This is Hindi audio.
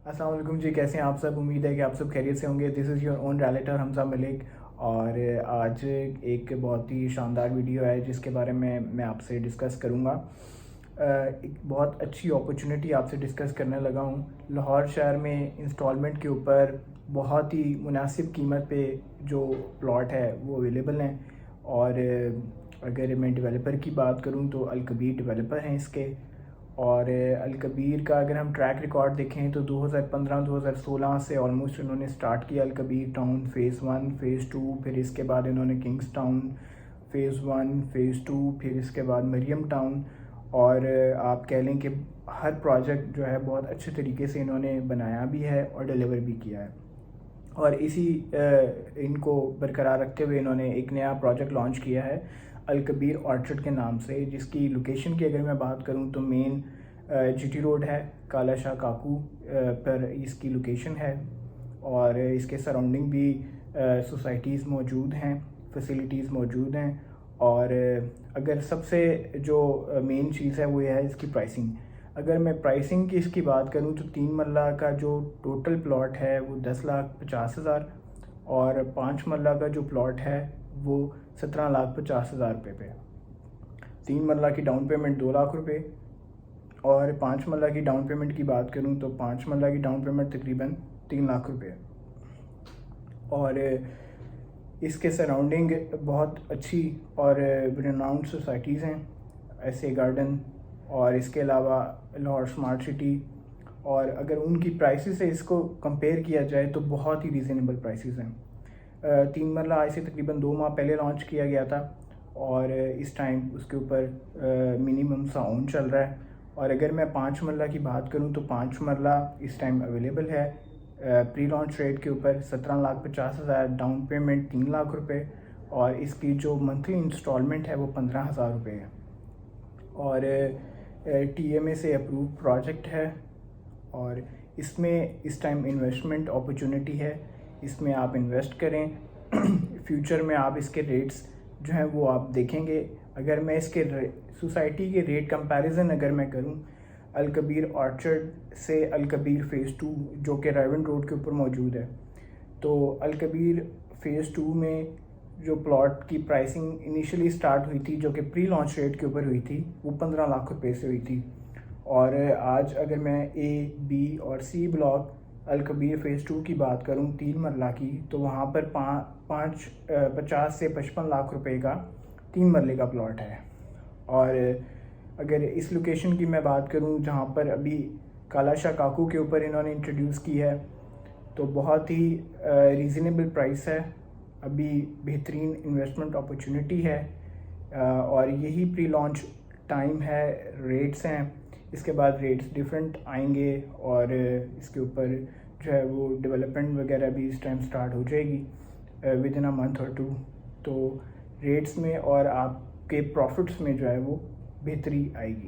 अस्सलाम वालेकुम जी, कैसे हैं आप सब। उम्मीद है कि आप सब खैरियत से होंगे। This is your own realtor Hamza Malik. और आज एक बहुत ही शानदार वीडियो है जिसके बारे में मैं आपसे डिस्कस करूँगा। एक बहुत अच्छी अपॉर्चुनिटी आपसे डिस्कस करने लगा हूँ। लाहौर शहर में इंस्टॉलमेंट के ऊपर बहुत ही मुनासिब कीमत पे जो प्लॉट है वो अवेलेबल हैं। और अगर मैं डेवलपर की बात करूँ तो अलकबीर डेवलपर हैं इसके। और अलकबीर का अगर हम ट्रैक रिकॉर्ड देखें तो 2015-2016 से ऑलमोस्ट इन्होंने स्टार्ट किया अलकबीर टाउन फ़ेज़ 1 फ़ेज़ 2, फिर इसके बाद इन्होंने किंग्स टाउन फ़ेज़ 1 फ़ेज़ 2, फिर इसके बाद मरियम टाउन। और आप कह लें कि हर प्रोजेक्ट जो है बहुत अच्छे तरीके से इन्होंने बनाया भी है और डिलीवर भी किया है। और इसी इनको बरकरार रखते हुए इन्होंने एक नया प्रोजेक्ट लॉन्च किया है अलकबीर ऑर्चर्ड के नाम से, जिसकी लोकेशन की अगर मैं बात करूं तो मेन जीटी रोड है, काला शाह काकू पर इसकी लोकेशन है। और इसके सराउंडिंग भी सोसाइटीज़ मौजूद हैं, फैसिलिटीज़ मौजूद हैं। और अगर सबसे जो मेन चीज़ है वो यह है इसकी प्राइसिंग। अगर मैं प्राइसिंग की इसकी बात करूं तो 3 मरला का जो टोटल प्लॉट है वो 10,50,000 और 5 मरला का जो प्लॉट है वो 17,50,000 रुपये पे। 3 मरला की डाउन पेमेंट 2 लाख रुपये और 5 मरला की डाउन पेमेंट की बात करूं तो 5 मरला की डाउन पेमेंट तकरीबन 3 लाख रुपये। और इसके सराउंडिंग बहुत अच्छी और रिनाउंड सोसाइटीज़ हैं, ऐसे गार्डन और इसके अलावा लाहौर स्मार्ट सिटी। और अगर उनकी प्राइसेस से इसको कंपेयर किया जाए तो बहुत ही रीज़नेबल प्राइसेस हैं। 3 मरला आज से तकरीबन 2 माह पहले लॉन्च किया गया था और इस टाइम उसके ऊपर मिनिमम सा ओन चल रहा है। और अगर मैं 5 मरला की बात करूं तो 5 मरला इस टाइम अवेलेबल है प्री लॉन्च रेट के ऊपर 17,50,000, डाउन पेमेंट 3 लाख रुपए और इसकी जो मंथली इंस्टॉलमेंट है वो 15,000 रुपये है। और TMA से अप्रूव प्रोजेक्ट है और इसमें इस टाइम इन्वेस्टमेंट अपॉर्चुनिटी है, इसमें आप इन्वेस्ट करें। फ्यूचर में आप इसके रेट्स जो हैं वो आप देखेंगे। अगर मैं इसके सोसाइटी के रेट कंपैरिजन अगर मैं करूं अलकबीर ऑर्चर्ड से अलकबीर फ़ेज़ 2 जो कि रायवन रोड के ऊपर मौजूद है, तो अलकबीर फ़ेज़ 2 में जो प्लॉट की प्राइसिंग इनिशियली स्टार्ट हुई थी जो कि प्री लॉन्च रेट के ऊपर हुई थी वो 15 लाख रुपए से हुई थी। और आज अगर मैं A, B और C ब्लॉक अलकबीर फ़ेज़ 2 की बात करूं 3 मरला की, तो वहाँ पर 50 से 55 लाख रुपए का 3 मरले का प्लॉट है। और अगर इस लोकेशन की मैं बात करूं जहाँ पर अभी काला शाह काकू के ऊपर इन्होंने इंट्रोड्यूस की है, तो बहुत ही रीज़नेबल प्राइस है, अभी बेहतरीन इन्वेस्टमेंट अपॉर्चुनिटी है। और यही प्री लॉन्च टाइम है, रेट्स हैं। इसके बाद रेट्स डिफरेंट आएंगे और इसके ऊपर जो है वो डेवलपमेंट वगैरह भी इस टाइम स्टार्ट हो जाएगी विद इन अ मंथ और 2। तो रेट्स में और आपके प्रॉफिट्स में जो है वो बेहतरी आएगी।